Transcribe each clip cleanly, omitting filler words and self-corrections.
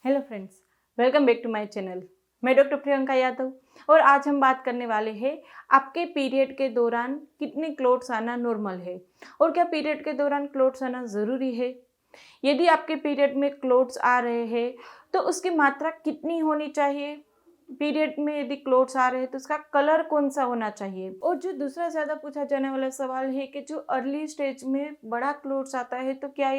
Hello friends, welcome back to my channel. मैं doctor Priyanka Yadav और आज हम बात करने वाले हैं आपके पीरियड के दौरान कितने क्लोट्स आना नॉर्मल है और क्या पीरियड के दौरान क्लोट्स आना ज़रूरी है। यदि आपके पीरियड में क्लोट्स आ रहे हैं तो उसकी मात्रा कितनी होनी चाहिए। पीरियड में यदि क्लोट्स आ रहे हैं तो उसका कलर कौन सा होना चाहिए। और जो दूसरा ज़्यादा पूछा जाने वाला सवाल है कि जो अर्ली स्टेज में बड़ा क्लोट्स आता है तो क्या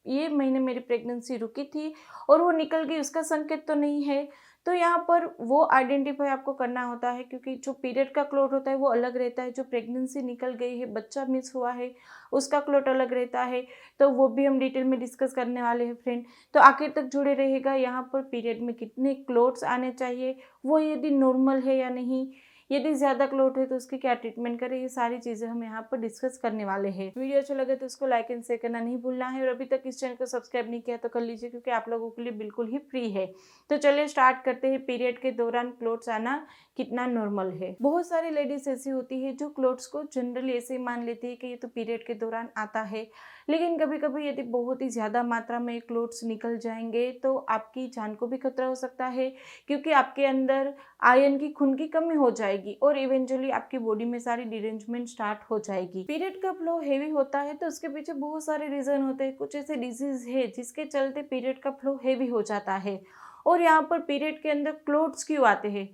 ये महीने मेरी प्रेगनेंसी रुकी थी और वो निकल गई, उसका संकेत तो नहीं है। तो यहाँ पर वो आइडेंटिफाई आपको करना होता है, क्योंकि जो पीरियड का क्लोट होता है वो अलग रहता है, जो प्रेगनेंसी निकल गई है, बच्चा मिस हुआ है, उसका क्लोट अलग रहता है। तो वो भी हम डिटेल में डिस्कस करने वाले हैं फ्रेंड, तो आखिर तक जुड़े रहेगा। यहाँ पर पीरियड में कितने क्लोट्स आने चाहिए, वो यदि नॉर्मल है या नहीं, यदि ज़्यादा क्लोट है तो उसकी क्या ट्रीटमेंट करें, ये सारी चीज़ें हम यहाँ पर डिस्कस करने वाले हैं। वीडियो अच्छा लगे तो उसको लाइक एंड शेयर करना नहीं भूलना है और अभी तक इस चैनल को सब्सक्राइब नहीं किया तो कर लीजिए, क्योंकि आप लोगों के लिए बिल्कुल ही फ्री है। तो चलिए स्टार्ट करते हैं। पीरियड के दौरान क्लोट्स आना कितना नॉर्मल है। बहुत सारी लेडीज ऐसी होती है जो क्लोट्स को जनरली ऐसे ही मान लेती है कि ये तो पीरियड के दौरान आता है, लेकिन कभी कभी यदि बहुत ही ज़्यादा मात्रा में क्लोट्स निकल जाएंगे तो आपकी जान को भी खतरा हो सकता है, क्योंकि आपके अंदर आयरन की, खून की कमी हो जाएगी और इवेंचुअली आपकी बॉडी में सारी डिरेंजमेंट स्टार्ट हो जाएगी। पीरियड का फ्लो हेवी होता है तो उसके पीछे बहुत सारे रीजन होते हैं। कुछ ऐसे डिजीज है जिसके चलते पीरियड का फ्लो हेवी हो जाता है। और यहाँ पर पीरियड के अंदर क्लोट्स क्यों आते हैं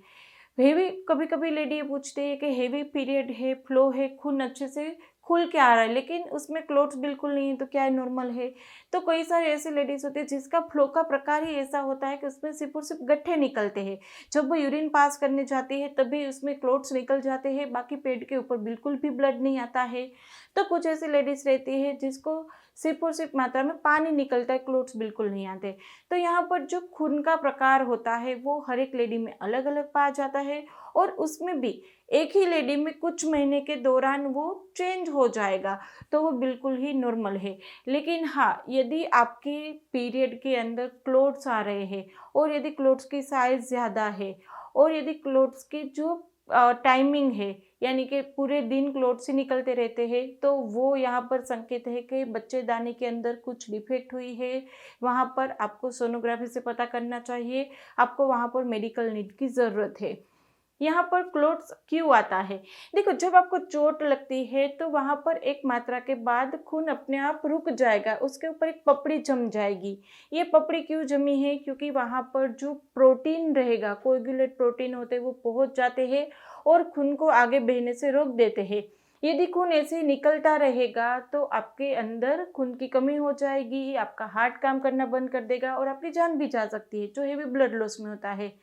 हेवी, कभी कभी लेडी ये पूछती है कि हेवी पीरियड है, फ्लो है, खून अच्छे से खुल के आ रहा है लेकिन उसमें क्लोट्स बिल्कुल नहीं है, तो क्या है, नॉर्मल है। तो कई सारे ऐसे लेडीज होते हैं जिसका फ्लो का प्रकार ही ऐसा होता है कि उसमें सिर्फ और सिर्फ गड्ढे निकलते हैं। जब वो यूरिन पास करने जाती है तभी उसमें क्लोट्स निकल जाते हैं, बाकी पेट के ऊपर बिल्कुल भी ब्लड नहीं आता है। तो कुछ ऐसी लेडीज रहती है जिसको सिर्फ और सिर्फ मात्रा में पानी निकलता है, क्लोट्स बिल्कुल नहीं आते। तो यहाँ पर जो खून का प्रकार होता है वो हर एक लेडी में अलग अलग पाया जाता है और उसमें भी एक ही लेडी में कुछ महीने के दौरान वो चेंज हो जाएगा, तो वो बिल्कुल ही नॉर्मल है। लेकिन हाँ, यदि आपके पीरियड के अंदर क्लोट्स आ रहे हैं और यदि क्लोट्स की साइज ज़्यादा है और यदि क्लोट्स की जो टाइमिंग है, यानी कि पूरे दिन क्लोट्स ही निकलते रहते हैं, तो वो यहाँ पर संकेत है कि बच्चेदानी के अंदर कुछ डिफेक्ट हुई है। वहाँ पर आपको सोनोग्राफी से पता करना चाहिए, आपको वहाँ पर मेडिकल नीड की ज़रूरत है। यहाँ पर क्लोट्स क्यों आता है, देखो, जब आपको चोट लगती है तो वहाँ पर एक मात्रा के बाद खून अपने आप रुक जाएगा, उसके ऊपर एक पपड़ी जम जाएगी। ये पपड़ी क्यों जमी है, क्योंकि वहाँ पर जो प्रोटीन रहेगा, कोएगुलेट प्रोटीन होते हैं, वो पहुँच जाते हैं और खून को आगे बहने से रोक देते हैं। यदि खून ऐसे ही निकलता रहेगा तो आपके अंदर खून की कमी हो जाएगी, आपका हार्ट काम करना बंद कर देगा और आपकी जान भी जा सकती है, जो हेवी ब्लड लॉस में होता है।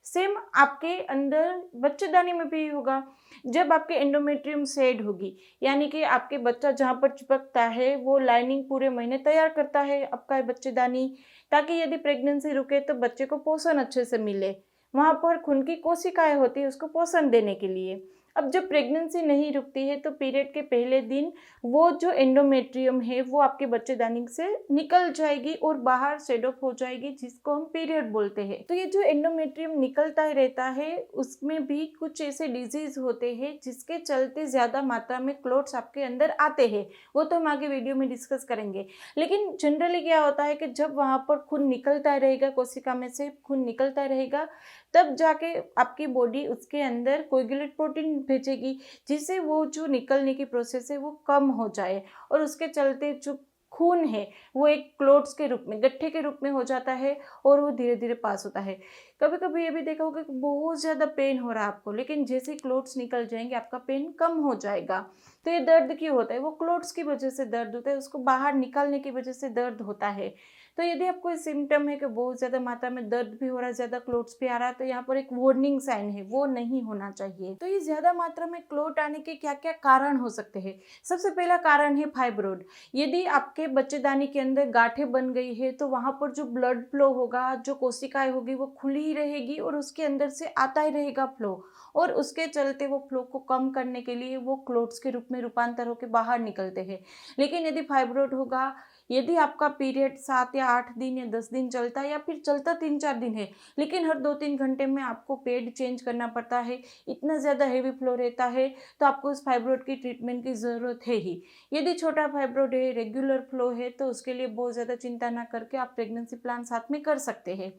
सेम आपके अंदर बच्चेदानी में भी होगा। जब आपके एंडोमेट्रियम सेड होगी, यानी कि आपके बच्चा जहाँ पर चिपकता है वो लाइनिंग पूरे महीने तैयार करता है आपका बच्चेदानी, ताकि यदि प्रेगनेंसी रुके तो बच्चे को पोषण अच्छे से मिले। वहाँ पर खून की कोशिकाएं होती है उसको पोषण देने के लिए। अब जब प्रेगनेंसी नहीं रुकती है तो पीरियड के पहले दिन वो जो एंडोमेट्रियम है वो आपके बच्चेदानी से निकल जाएगी और बाहर शेड ऑफ हो जाएगी, जिसको हम पीरियड बोलते हैं। तो ये जो एंडोमेट्रियम निकलता ही रहता है उसमें भी कुछ ऐसे डिजीज होते हैं जिसके चलते ज़्यादा मात्रा में क्लोट्स आपके अंदर आते हैं, वो तो हम आगे वीडियो में डिस्कस करेंगे। लेकिन जनरली क्या होता है कि जब वहाँ पर खून निकलता रहेगा, कोशिका में से खून निकलता रहेगा, तब जाके आपकी बॉडी उसके अंदर कोएगुलेट प्रोटीन भेजेगी, जिससे वो जो निकलने की प्रोसेस है वो कम हो जाए और उसके चलते जो खून है वो एक क्लोट्स के रूप में, गट्ठे के रूप में हो जाता है और वो धीरे धीरे पास होता है। कभी कभी ये भी देखा होगा कि बहुत ज़्यादा पेन हो रहा है आपको, लेकिन जैसे क्लोट्स निकल जाएंगे आपका पेन कम हो जाएगा। तो ये दर्द क्यों होता है, वो क्लोट्स की वजह से दर्द होता है, उसको बाहर निकालने की वजह से दर्द होता है। तो यदि आपको सिम्टम है कि बहुत ज़्यादा मात्रा में दर्द भी हो रहा है, ज़्यादा क्लोट्स भी आ रहा है, तो यहाँ पर एक वार्निंग साइन है, वो नहीं होना चाहिए। तो ये ज़्यादा मात्रा में क्लोट आने के क्या क्या कारण हो सकते हैं। सबसे पहला कारण है फाइब्रोड। यदि आपके बच्चेदानी के अंदर गांठें बन गई है तो वहाँ पर जो ब्लड फ्लो होगा, जो कोशिकाएं होगी, वो खुली ही रहेगी और उसके अंदर से आता ही रहेगा फ्लो, और उसके चलते वो फ्लो को कम करने के लिए वो क्लोट्स के रूप में रूपांतर होकर बाहर निकलते हैं। लेकिन यदि फाइब्रोड होगा, यदि आपका पीरियड 7 या 8 दिन या 10 दिन चलता है या फिर चलता 3-4 दिन है, लेकिन हर 2-3 घंटे में आपको पैड चेंज करना पड़ता है, इतना ज़्यादा हेवी फ्लो रहता है, तो आपको उस फाइब्रोड की ट्रीटमेंट की ज़रूरत है ही। यदि छोटा फाइब्रोड है, रेगुलर फ्लो है, तो उसके लिए बहुत ज़्यादा चिंता ना करके आप प्रेगनेंसी प्लान साथ में कर सकते हैं।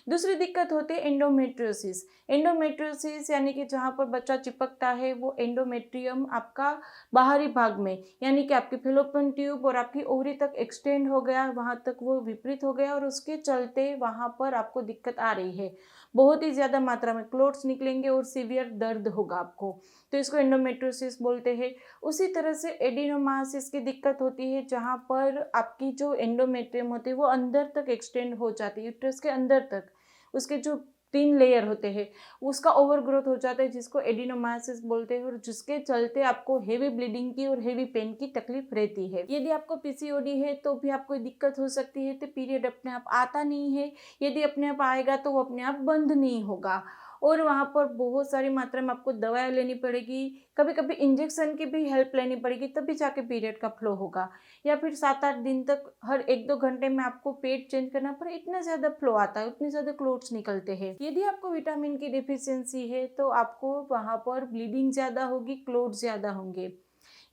दूसरी दिक्कत होती है एंडोमेट्रियोसिस। एंडोमेट्रियोसिस यानी कि जहाँ पर बच्चा चिपकता है वो एंडोमेट्रियम आपका बाहरी भाग में यानी कि आपकी फैलोपियन ट्यूब और आपकी ओवरी तक एक्सटेंड हो गया, वहाँ तक वो विपरीत हो गया और उसके चलते वहाँ पर आपको दिक्कत आ रही है। बहुत ही ज़्यादा मात्रा में क्लोट्स निकलेंगे और सीवियर दर्द होगा आपको, तो इसको एंडोमेट्रियोसिस बोलते हैं। उसी तरह से एडिनोमायोसिस की दिक्कत होती है जहाँ पर आपकी जो एंडोमेट्रियम होती है वो अंदर तक एक्सटेंड हो जाती है, यूट्रस के अंदर तक। उसके जो 3 लेयर होते हैं उसका ओवरग्रोथ हो जाता है, जिसको एडिनोमायोसिस बोलते हैं और जिसके चलते आपको हेवी ब्लीडिंग की और हेवी पेन की तकलीफ रहती है। यदि आपको पीसीओडी है तो भी आपको दिक्कत हो सकती है, तो पीरियड अपने आप आता नहीं है। यदि अपने आप आएगा तो वो अपने आप बंद नहीं होगा और वहाँ पर बहुत सारी मात्रा में आपको दवाएं लेनी पड़ेगी, कभी कभी इंजेक्शन की भी हेल्प लेनी पड़ेगी, तभी जाके पीरियड का फ्लो होगा। या फिर 7-8 दिन तक हर 1-2 घंटे में आपको पेड चेंज करना पड़े, इतना ज़्यादा फ्लो आता है, उतने ज़्यादा क्लोट्स निकलते हैं। यदि आपको विटामिन की डिफिशियंसी है तो आपको वहाँ पर ब्लीडिंग ज़्यादा होगी, क्लोट्स ज़्यादा होंगे।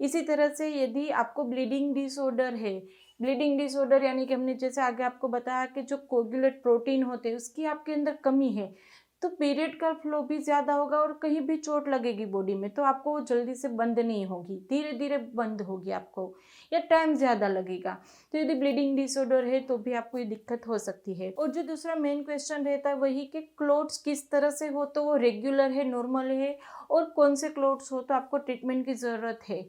इसी तरह से यदि आपको ब्लीडिंग डिसऑर्डर है, ब्लीडिंग डिसऑर्डर यानी कि हमने जैसे आगे आपको बताया कि जो कोगुलेट प्रोटीन होते हैं उसकी आपके अंदर कमी है, तो पीरियड का फ्लो भी ज़्यादा होगा और कहीं भी चोट लगेगी बॉडी में तो आपको वो जल्दी से बंद नहीं होगी, धीरे धीरे बंद होगी आपको, या टाइम ज़्यादा लगेगा। तो यदि ब्लीडिंग डिसऑर्डर है तो भी आपको ये दिक्कत हो सकती है। और जो दूसरा मेन क्वेश्चन रहता है वही कि क्लोट्स किस तरह से हो तो वो रेगुलर है, नॉर्मल है, और कौन से क्लोट्स हो तो आपको ट्रीटमेंट की ज़रूरत है।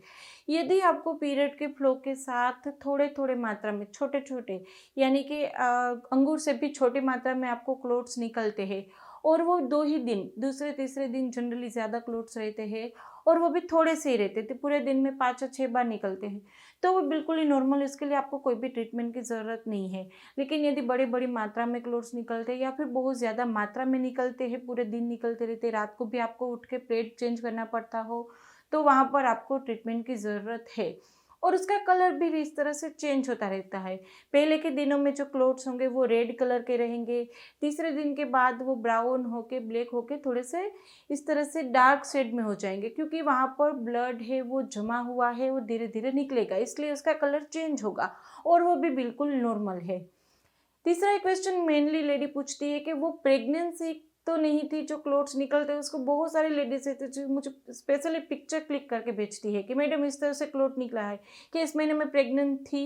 यदि आपको पीरियड के फ्लो के साथ थोड़े थोड़े मात्रा में छोटे छोटे यानी कि अंगूर से भी छोटी मात्रा में आपको क्लोट्स निकलते हैं और वो 2 ही दिन, दूसरे तीसरे दिन जनरली ज़्यादा क्लोट्स रहते हैं और वो भी थोड़े से ही रहते थे, पूरे दिन में 5 या 6 बार निकलते हैं, तो वो बिल्कुल ही नॉर्मल, इसके लिए आपको कोई भी ट्रीटमेंट की ज़रूरत नहीं है। लेकिन यदि बड़ी बड़ी मात्रा में क्लोट्स निकलते हैं या फिर बहुत ज़्यादा मात्रा में निकलते हैं, पूरे दिन निकलते रहते, रात को भी आपको उठ के पैड चेंज करना पड़ता हो, तो वहाँ पर आपको ट्रीटमेंट की ज़रूरत है। और उसका कलर भी इस तरह से चेंज होता रहता है। पहले के दिनों में जो क्लोथ्स होंगे वो रेड कलर के रहेंगे, तीसरे दिन के बाद वो ब्राउन होके ब्लैक होके थोड़े से इस तरह से डार्क शेड में हो जाएंगे, क्योंकि वहाँ पर ब्लड है वो जमा हुआ है, वो धीरे धीरे निकलेगा, इसलिए उसका कलर चेंज होगा और वो भी बिल्कुल नॉर्मल है। तीसरा क्वेश्चन मेनली लेडी पूछती है कि वो प्रेगनेंसी तो नहीं थी, जो क्लोट्स निकलते हैं उसको बहुत सारी लेडीज है जो मुझे स्पेशली पिक्चर क्लिक करके भेजती है कि मैडम इस तरह से क्लोट निकला है कि इस महीने में प्रेग्नेंट थी।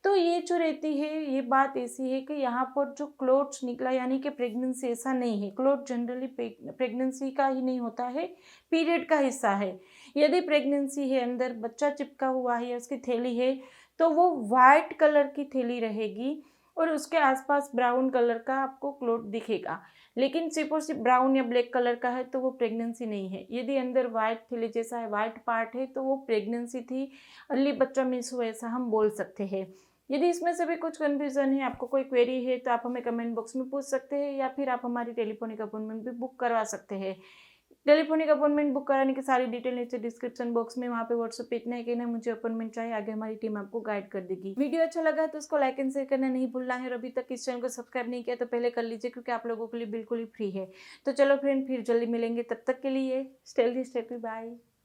तो ये जो रहती है ये बात ऐसी है कि यहाँ पर जो क्लोट्स निकला यानी कि प्रेगनेंसी, ऐसा नहीं है। क्लोट जनरली प्रेगनेंसी का ही नहीं होता है, पीरियड का हिस्सा है। यदि प्रेगनेंसी है, अंदर बच्चा चिपका हुआ है या उसकी थैली है, तो वो वाइट कलर की थैली रहेगी और उसके आसपास ब्राउन कलर का आपको क्लोट दिखेगा। लेकिन सिर्फ और सिर्फ ब्राउन या ब्लैक कलर का है तो वो प्रेगनेंसी नहीं है। यदि अंदर वाइट थैली जैसा है, वाइट पार्ट है, तो वो प्रेगनेंसी थी, अर्ली बच्चा मिस हुआ, ऐसा हम बोल सकते हैं। यदि इसमें से भी कुछ कन्फ्यूज़न है, आपको कोई क्वेरी है, तो आप हमें कमेंट बॉक्स में पूछ सकते हैं या फिर आप हमारी टेलीफोनिक अपॉइंटमेंट भी बुक करवा सकते हैं। टेलीफोनिक अपॉइंटमेंट बुक कराने की सारी डिटेल नीचे डिस्क्रिप्शन बॉक्स में, वहाँ पे व्हाट्सएप पे इतना है कि ना मुझे अपॉइंटमेंट चाहिए, आगे हमारी टीम आपको गाइड कर देगी। वीडियो अच्छा लगा तो उसको लाइक एंड शेयर करना नहीं भूलना है और अभी तक इस चैनल को सब्सक्राइब नहीं किया तो पहले कर लीजिए, क्योंकि आप लोगों के लिए बिल्कुल ही फ्री है। तो चलो फ्रेंड, फिर जल्दी मिलेंगे, तब तक के लिए stay healthy, stay happy, bye.